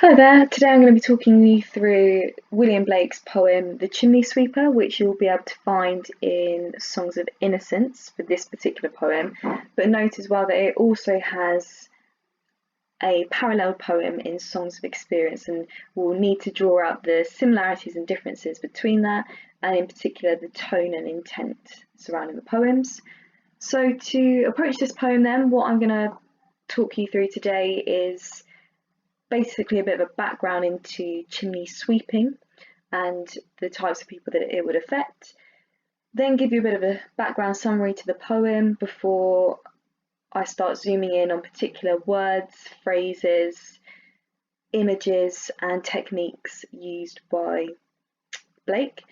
Hi there, today I'm going to be talking you through William Blake's poem The Chimney Sweeper, which you'll be able to find in Songs of Innocence for this particular poem. But note as well that it also has a parallel poem in Songs of Experience, and we'll need to draw out the similarities and differences between that, and in particular the tone and intent surrounding the poems. So to approach this poem then, what I'm going to talk you through today is basically a bit of a background into chimney sweeping and the types of people that it would affect. Then give you a bit of a background summary to the poem before I start zooming in on particular words, phrases, images and techniques used by Blake.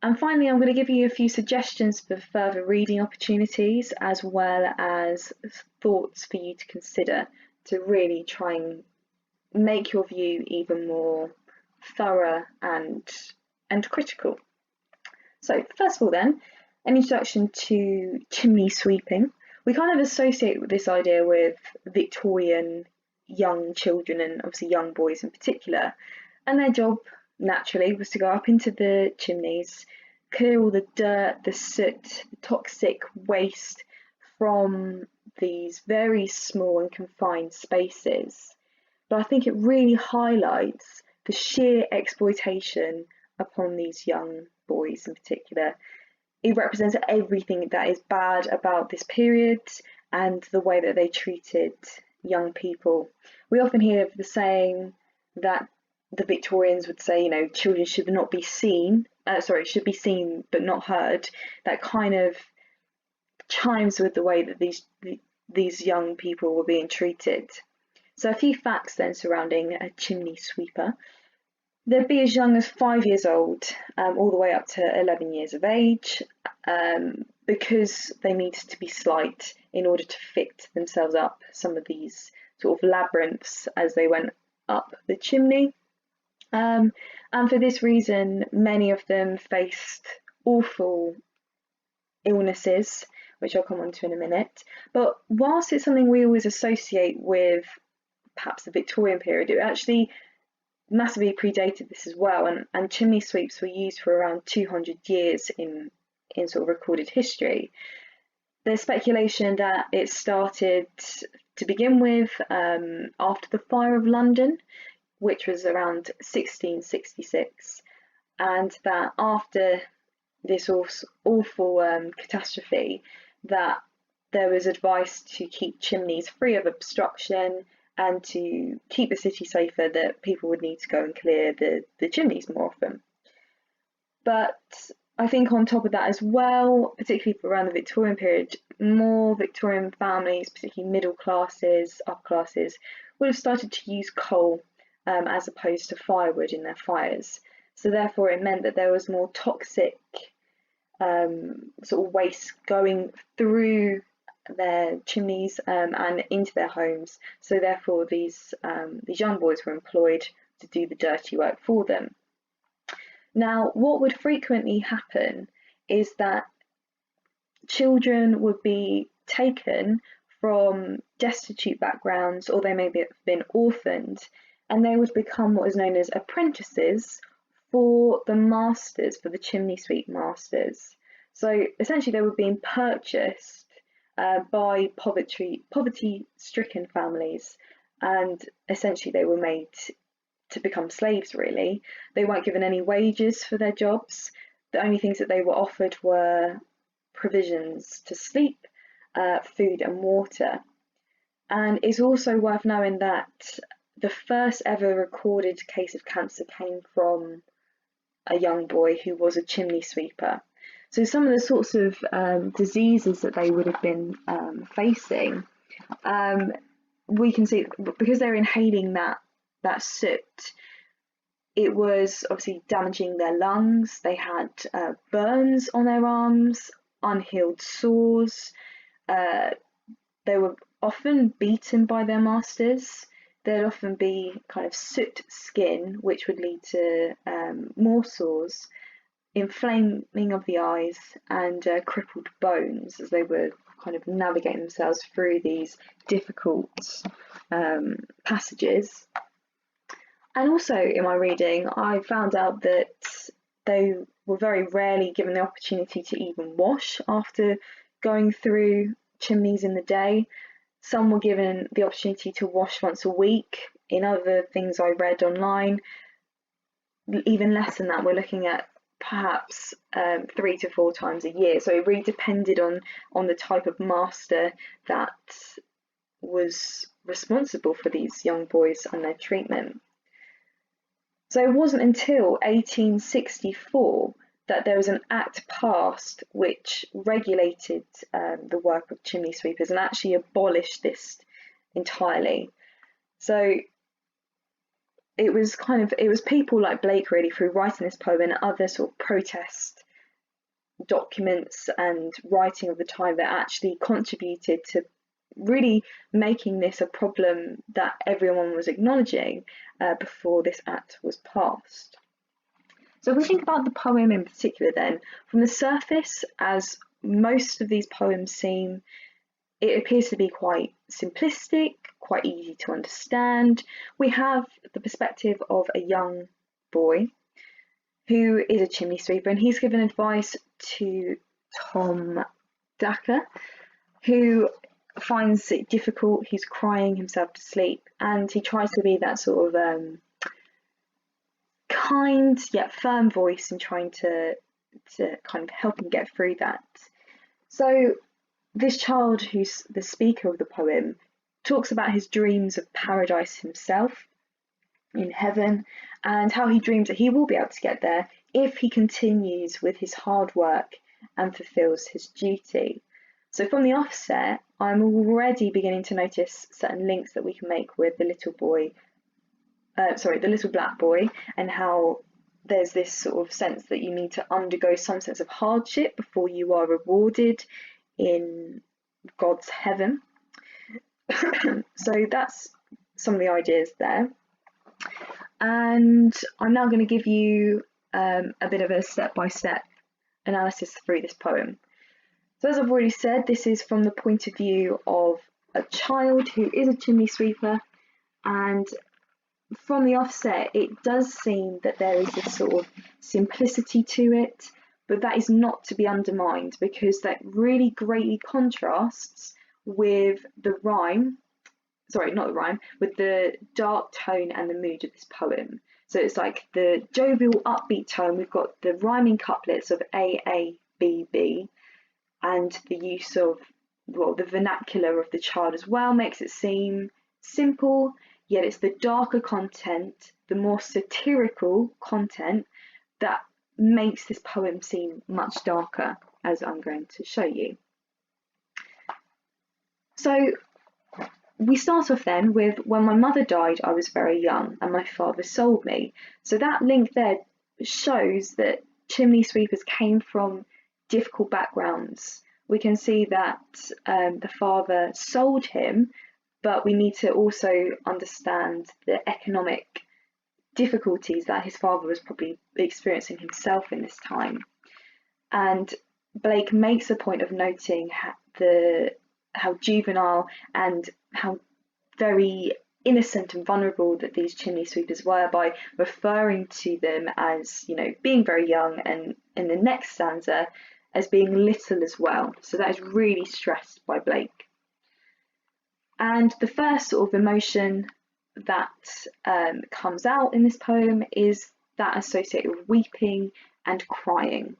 And finally, I'm going to give you a few suggestions for further reading opportunities as well as thoughts for you to consider to really try and make your view even more thorough and critical. So first of all then, an introduction to chimney sweeping. We kind of associate this idea with Victorian young children and obviously young boys in particular, and their job naturally was to go up into the chimneys, clear all the dirt, the soot, the toxic waste from these very small and confined spaces. But I think it really highlights the sheer exploitation upon these young boys in particular. It represents everything that is bad about this period and the way that they treated young people. We often hear the saying that the Victorians would say, children should not be seen, should be seen but not heard. That kind of chimes with the way that these young people were being treated. So a few facts then surrounding a chimney sweeper. They'd be as young as 5 years old, all the way up to 11 years of age, because they needed to be slight in order to fit themselves up some of these sort of labyrinths as they went up the chimney. And for this reason, many of them faced awful illnesses, which I'll come on to in a minute. But whilst it's something we always associate with perhaps the Victorian period, it actually massively predated this as well, and chimney sweeps were used for around 200 years in sort of recorded history. There's speculation that it started to begin with after the Fire of London, which was around 1666, and that after this awful catastrophe, that there was advice to keep chimneys free of obstruction and to keep the city safer, that people would need to go and clear the chimneys more often. But I think on top of that as well, particularly for around the Victorian period, more Victorian families, particularly middle classes, upper classes, would have started to use coal as opposed to firewood in their fires. So therefore it meant that there was more toxic sort of waste going through their chimneys and into their homes. So therefore these young boys were employed to do the dirty work for them. Now, what would frequently happen is that children would be taken from destitute backgrounds, or they may have been orphaned, and they would become what is known as apprentices for the masters, for the chimney sweep masters. So essentially they were being purchased by poverty-stricken families, and essentially they were made to become slaves, really. They weren't given any wages for their jobs. The only things that they were offered were provisions to sleep, food and water. And it's also worth knowing that the first ever recorded case of cancer came from a young boy who was a chimney sweeper. So some of the sorts of diseases that they would have been facing, we can see because they're inhaling that soot, it was obviously damaging their lungs. They had burns on their arms, unhealed sores. They were often beaten by their masters. There'd often be kind of soot skin, which would lead to more sores, inflaming of the eyes, and crippled bones as they were kind of navigating themselves through these difficult passages. And also in my reading, I found out that they were very rarely given the opportunity to even wash after going through chimneys in the day. Some were given the opportunity to wash once a week. In other things I read online, even less than that, we're looking at perhaps 3 to 4 times a year. So it really depended on the type of master that was responsible for these young boys and their treatment. So it wasn't until 1864 that there was an act passed which regulated the work of chimney sweepers and actually abolished this entirely. So it was people like Blake really, through writing this poem and other sort of protest documents and writing of the time, that actually contributed to really making this a problem that everyone was acknowledging before this act was passed. So if we think about the poem in particular then, from the surface, as most of these poems seem, it appears to be quite simplistic, quite easy to understand. We have the perspective of a young boy who is a chimney sweeper, and he's given advice to Tom Dacre, who finds it difficult. He's crying himself to sleep, and he tries to be that sort of kind yet firm voice in trying to kind of help him get through that. So this child, who's the speaker of the poem, talks about his dreams of paradise himself in heaven, and how he dreams that he will be able to get there if he continues with his hard work and fulfills his duty. So from the offset, I'm already beginning to notice certain links that we can make with the little black boy, and how there's this sort of sense that you need to undergo some sense of hardship before you are rewarded in God's heaven. So that's some of the ideas there. And I'm now going to give you a bit of a step-by-step analysis through this poem. So as I've already said, this is from the point of view of a child who is a chimney sweeper, and from the offset it does seem that there is this sort of simplicity to it, but that is not to be undermined, because that really greatly contrasts with with the dark tone and the mood of this poem. So it's like the jovial, upbeat tone. We've got the rhyming couplets of A, A, B, B, and the use of, well, the vernacular of the child as well makes it seem simple, yet it's the darker content, the more satirical content, that makes this poem seem much darker, as I'm going to show you. So we start off then with, when my mother died, I was very young and my father sold me. So that link there shows that chimney sweepers came from difficult backgrounds. We can see that the father sold him, but we need to also understand the economic difficulties that his father was probably experiencing himself in this time. And Blake makes a point of noting how juvenile and how very innocent and vulnerable that these chimney sweepers were, by referring to them as, being very young, and in the next stanza as being little as well. So that is really stressed by Blake. And the first sort of emotion that comes out in this poem is that associated with weeping and crying.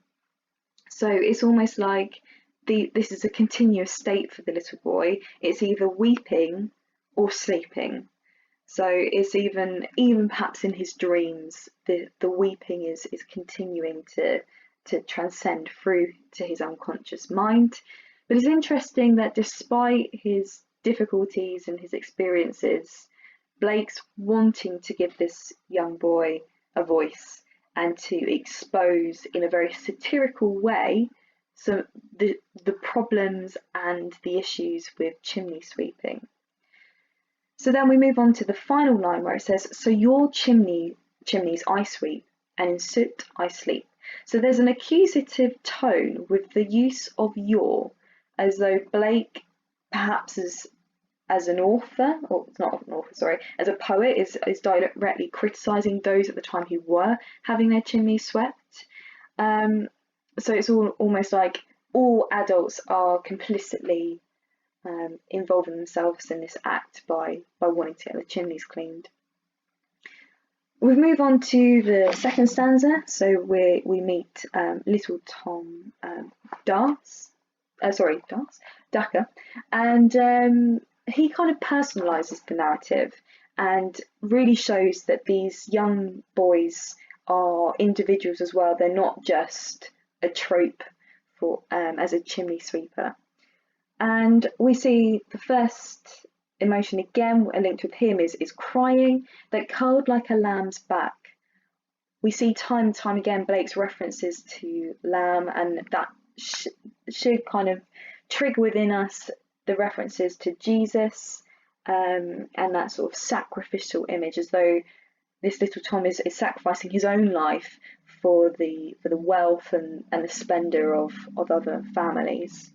So it's almost like this is a continuous state for the little boy. It's either weeping or sleeping. So it's even perhaps in his dreams, the weeping is continuing to transcend through to his unconscious mind. But it's interesting that despite his difficulties and his experiences, Blake's wanting to give this young boy a voice and to expose in a very satirical way the problems and the issues with chimney sweeping. So then we move on to the final line, where it says, "So your chimneys I sweep, and in soot I sleep." So there's an accusative tone with the use of your, as though Blake perhaps has as an author, or it's not an author, sorry, as a poet, is directly criticising those at the time who were having their chimneys swept. So it's almost like all adults are complicitly involving themselves in this act by wanting to get the chimneys cleaned. We move on to the second stanza. So we meet little Tom Ducker, and he kind of personalises the narrative and really shows that these young boys are individuals as well. They're not just a trope for as a chimney sweeper. And we see the first emotion again linked with him is crying, that curled like a lamb's back. We see time and time again Blake's references to lamb, and that should kind of trigger within us the references to Jesus, and that sort of sacrificial image, as though this little Tom is sacrificing his own life for the wealth and the splendour of other families.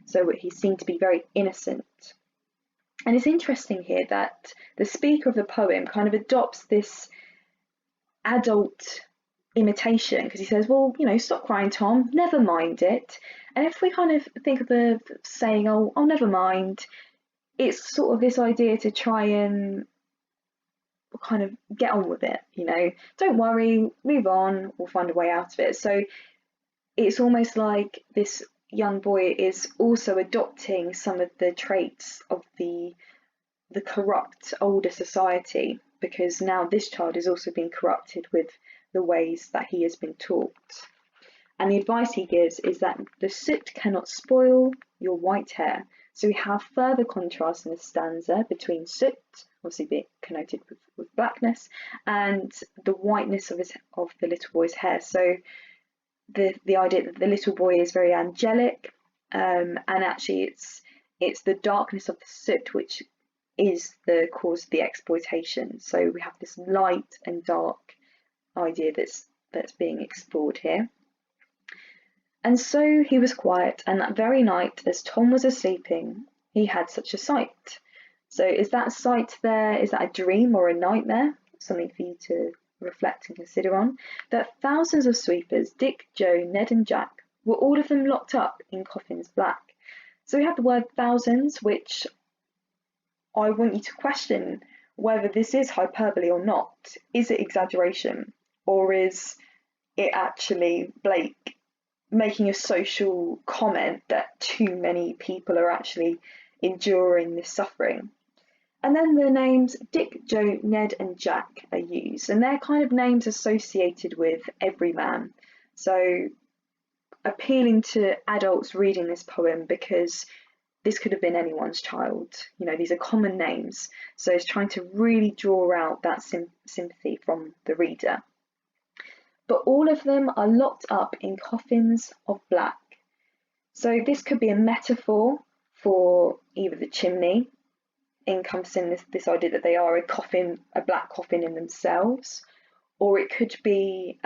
So he seemed to be very innocent. And it's interesting here that the speaker of the poem kind of adopts this adult imitation, because he says, well, stop crying, Tom, never mind it. And if we kind of think of the saying, oh, never mind, it's sort of this idea to try and kind of get on with it, don't worry, move on, we'll find a way out of it. So it's almost like this young boy is also adopting some of the traits of the corrupt older society, because now this child is also being corrupted with the ways that he has been taught. And the advice he gives is that the soot cannot spoil your white hair. So we have further contrast in the stanza between soot, obviously being connoted with blackness, and the whiteness of the little boy's hair. So the idea that the little boy is very angelic, and actually it's the darkness of the soot which is the cause of the exploitation. So we have this light and dark idea that's being explored here. And so he was quiet, and that very night, as Tom was a-sleeping, he had such a sight. So is that sight there, is that a dream or a nightmare? Something for you to reflect and consider on. That thousands of sweepers, Dick, Joe, Ned and Jack, were all of them locked up in coffins black. So we have the word thousands, which I want you to question whether this is hyperbole or not. Is it exaggeration, or is it actually Blake making a social comment that too many people are actually enduring this suffering? And then the names Dick, Joe, Ned and Jack are used, and they're kind of names associated with every man. So appealing to adults reading this poem, because this could have been anyone's child. These are common names. So it's trying to really draw out that sympathy from the reader. But all of them are locked up in coffins of black. So this could be a metaphor for either the chimney, encompassing this idea that they are a black coffin in themselves, or it could be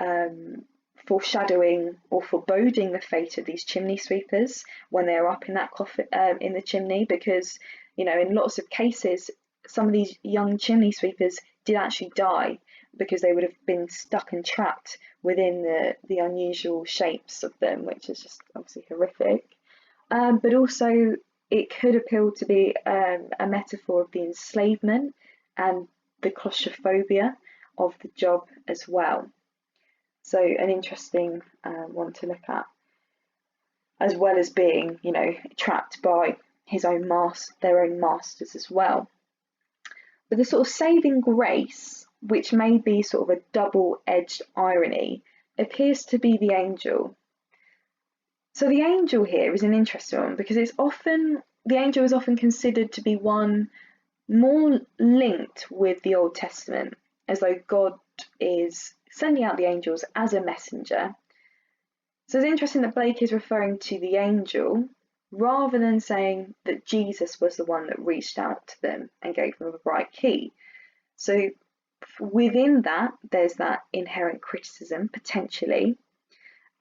foreshadowing or foreboding the fate of these chimney sweepers when they're up in that coffin in the chimney, because in lots of cases some of these young chimney sweepers did actually die because they would have been stuck and trapped within the unusual shapes of them, which is just obviously horrific. But also it could appeal to be a metaphor of the enslavement and the claustrophobia of the job as well. So an interesting one to look at, as well as being, trapped by their own masters as well. But the sort of saving grace, which may be sort of a double-edged irony, appears to be the angel. So the angel here is an interesting one, because the angel is often considered to be one more linked with the Old Testament, as though God is sending out the angels as a messenger. So it's interesting that Blake is referring to the angel rather than saying that Jesus was the one that reached out to them and gave them a bright key. So within that, there's that inherent criticism, potentially,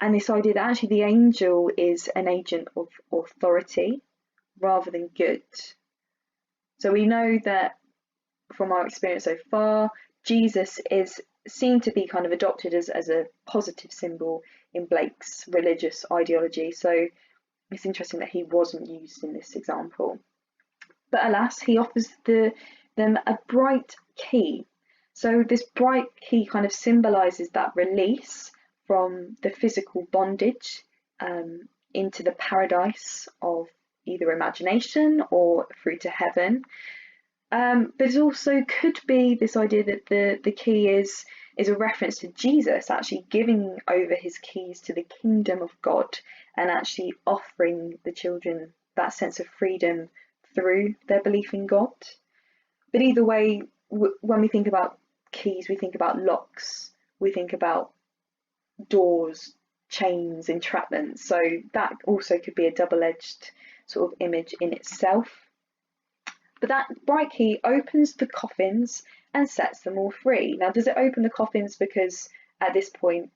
and this idea that actually the angel is an agent of authority rather than good. So we know that from our experience so far, Jesus is seen to be kind of adopted as a positive symbol in Blake's religious ideology. So it's interesting that he wasn't used in this example. But alas, he offers them a bright key. So this bright key kind of symbolises that release from the physical bondage into the paradise of either imagination or through to heaven. But it also could be this idea that the key is a reference to Jesus actually giving over his keys to the kingdom of God and actually offering the children that sense of freedom through their belief in God. But either way, when we think about keys, we think about locks, we think about doors, chains, entrapments. So that also could be a double-edged sort of image in itself. But that bright key opens the coffins and sets them all free. Now, does it open the coffins because at this point,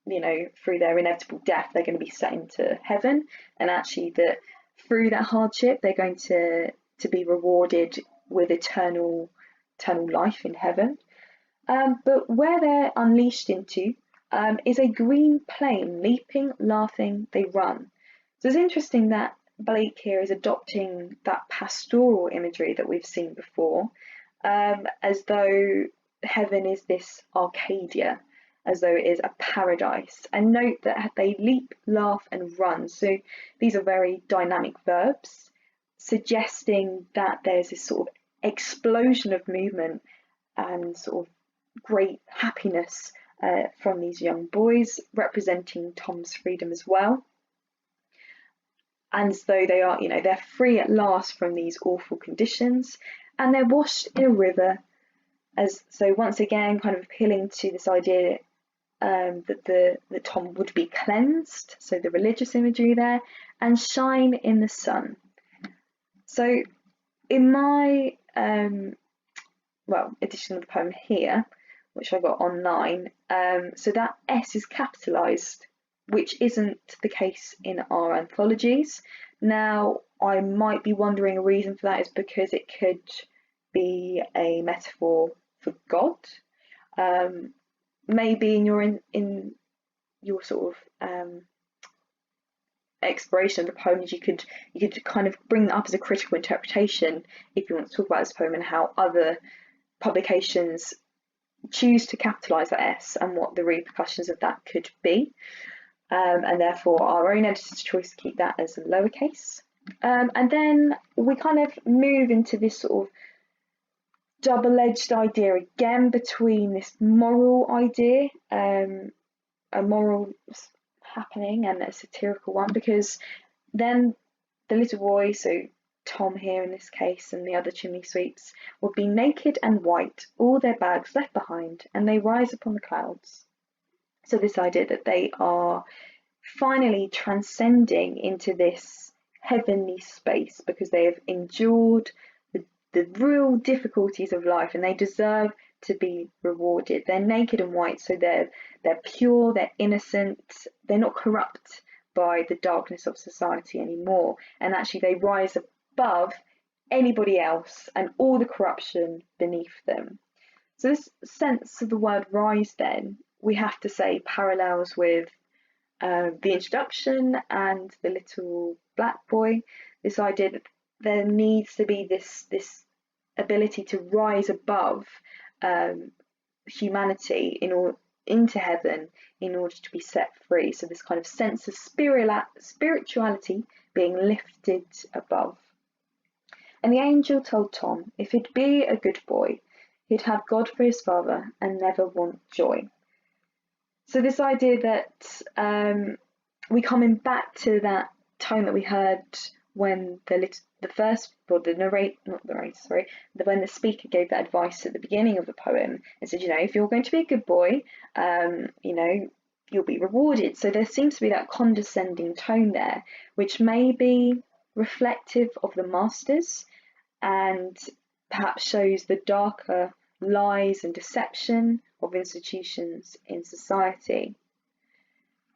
through their inevitable death, they're going to be set into heaven, and actually that through that hardship, they're going to be rewarded with eternal life in heaven? But where they're unleashed into is a green plain, leaping, laughing, they run. So it's interesting that Blake here is adopting that pastoral imagery that we've seen before, as though heaven is this Arcadia, as though it is a paradise. And note that they leap, laugh, and run. So these are very dynamic verbs, suggesting that there's this sort of explosion of movement and sort of great happiness from these young boys, representing Tom's freedom as well. And as though they are, they're free at last from these awful conditions, and they're washed in a river. So once again, kind of appealing to this idea that Tom would be cleansed, so the religious imagery there, and shine in the sun. So in my edition of the poem here, which I got online, so that S is capitalised, which isn't the case in our anthologies. Now, I might be wondering a reason for that is because it could be a metaphor for God. Maybe in your sort of exploration of the poems, you could kind of bring that up as a critical interpretation if you want to talk about this poem and how other publications choose to capitalise that S and what the repercussions of that could be. And therefore our own editor's choice to keep that as a lowercase. And then we kind of move into this sort of double-edged idea again between this moral idea, a moral happening, and a satirical one, because then the little boy, so Tom here in this case, and the other chimney sweeps, will be naked and white, all their bags left behind, and they rise upon the clouds. So this idea that they are finally transcending into this heavenly space because they have endured the real difficulties of life and they deserve to be rewarded. They're naked and white, so they're pure, they're innocent, they're not corrupt by the darkness of society anymore, and actually they rise above anybody else and all the corruption beneath them. So this sense of the word rise then, we have to say, parallels with the introduction and the little black boy, this idea that there needs to be this ability to rise above humanity into heaven in order to be set free. So this kind of sense of spirituality being lifted above. And the angel told Tom, if he'd be a good boy, he'd have God for his father and never want joy. So this idea that we coming back to that tone that we heard when when the speaker gave that advice at the beginning of the poem and said, if you're going to be a good boy, you'll be rewarded. So there seems to be that condescending tone there, which may be reflective of the masters and perhaps shows the darker lies and deception of institutions in society.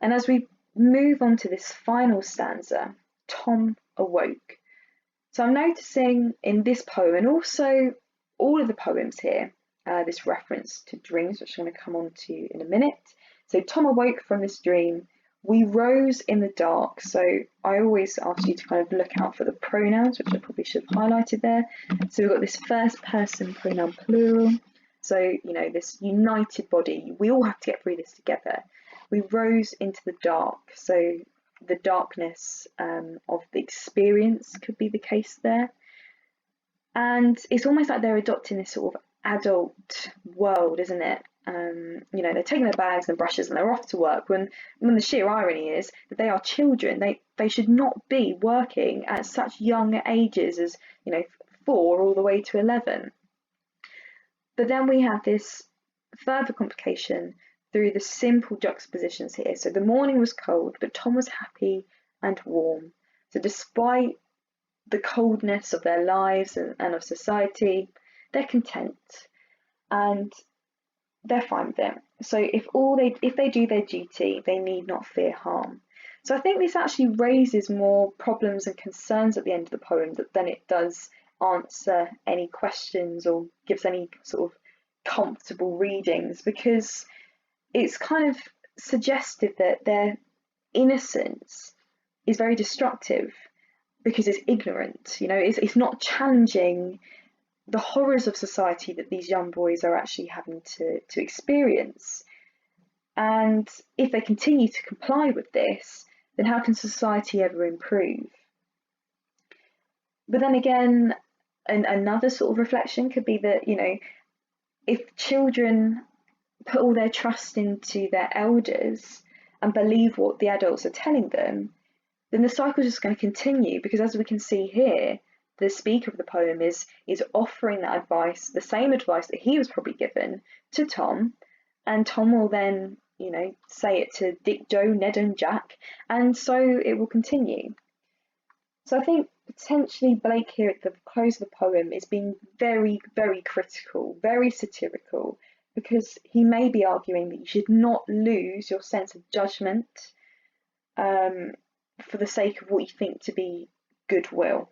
And as we move on to this final stanza, Tom awoke. So I'm noticing in this poem, and also all of the poems here, this reference to dreams, which I'm going to come on to in a minute. So Tom awoke from this dream. We rose in the dark. So I always ask you to kind of look out for the pronouns, which I probably should have highlighted there. So we've got this first person pronoun plural. So, you know, this united body, we all have to get through this together. We rose into the dark. So the darkness of the experience could be the case there. And it's almost like they're adopting this sort of adult world, isn't it? You know, they're taking their bags and brushes and they're off to work when the sheer irony is that they are children. They should not be working at such young ages as, you know, 4 all the way to 11. But then we have this further complication through the simple juxtapositions here. So the morning was cold, but Tom was happy and warm. So despite the coldness of their lives and of society, they're content and they're fine with it. So if they do their duty, they need not fear harm. So I think this actually raises more problems and concerns at the end of the poem than it does answer any questions or gives any sort of comfortable readings, because it's kind of suggestive that their innocence is very destructive because it's ignorant. You know, it's not challenging the horrors of society that these young boys are actually having to experience. And if they continue to comply with this, then how can society ever improve? But then again, another sort of reflection could be that, you know, if children put all their trust into their elders and believe what the adults are telling them, then the cycle is just going to continue, because as we can see here, the speaker of the poem is offering that advice, the same advice that he was probably given to Tom, and Tom will then, you know, say it to Dick, Joe, Ned and Jack, and so it will continue. So I think potentially Blake here at the close of the poem is being very, very critical, very satirical, because he may be arguing that you should not lose your sense of judgment for the sake of what you think to be goodwill.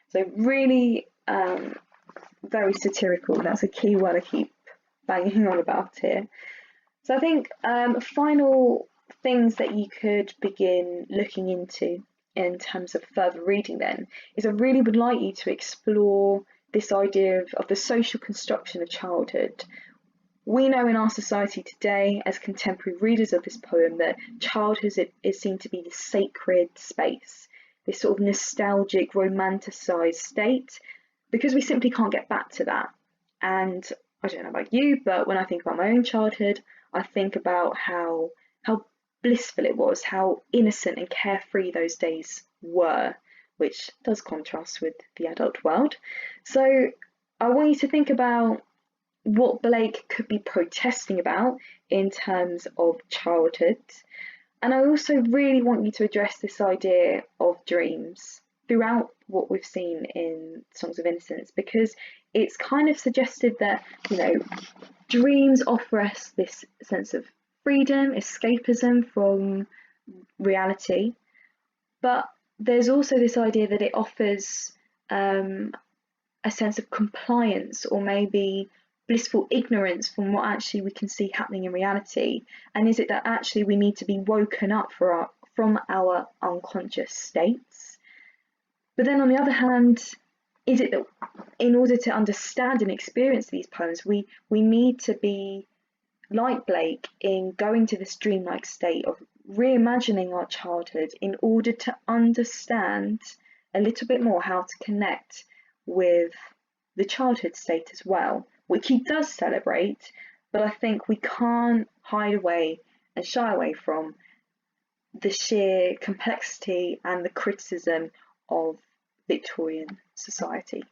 So really very satirical. That's a key word I keep banging on about here. So I think final things that you could begin looking into in terms of further reading then is I really would like you to explore this idea of the social construction of childhood. We know in our society today, as contemporary readers of this poem, that childhood is seen to be the sacred space, this sort of nostalgic, romanticised state, because we simply can't get back to that. And I don't know about you, but when I think about my own childhood, I think about how blissful it was, how innocent and carefree those days were, which does contrast with the adult world. So I want you to think about what Blake could be protesting about in terms of childhood. And I also really want you to address this idea of dreams throughout what we've seen in Songs of Innocence, because it's kind of suggested that, you know, dreams offer us this sense of freedom, escapism from reality, but there's also this idea that it offers a sense of compliance or maybe blissful ignorance from what actually we can see happening in reality. And is it that actually we need to be woken up from our unconscious states? But then on the other hand, is it that in order to understand and experience these poems, we need to be like Blake in going to this dreamlike state of reimagining our childhood in order to understand a little bit more how to connect with the childhood state as well, which he does celebrate, but I think we can't hide away and shy away from the sheer complexity and the criticism of Victorian society.